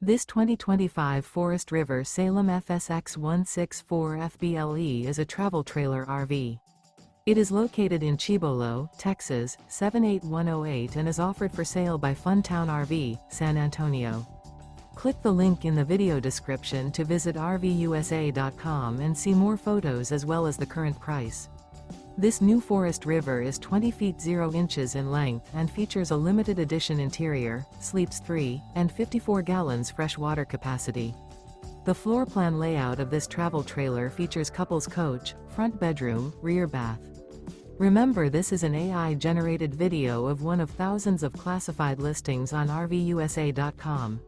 This 2025 Forest River Salem FSX 164 FBLE is a travel trailer RV. It is located in Cibolo, Texas, 78108 and is offered for sale by Funtown RV, San Antonio. Click the link in the video description to visit RVUSA.com and see more photos as well as the current price. This new Forest River is 20 feet 0 inches in length and features a limited edition interior, sleeps 3, and 54 gallons fresh water capacity. The floor plan layout of this travel trailer features couples coach, front bedroom, rear bath. Remember, this is an AI-generated video of one of thousands of classified listings on RVUSA.com.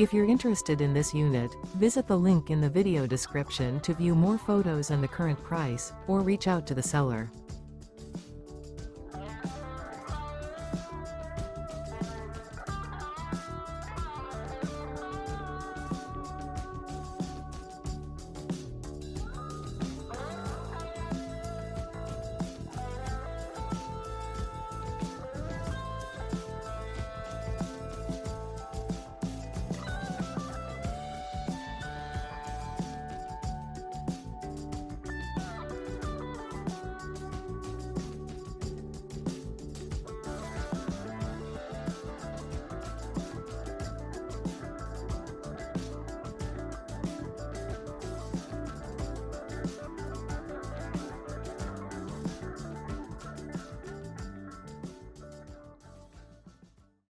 If you're interested in this unit, visit the link in the video description to view more photos and the current price, or reach out to the seller.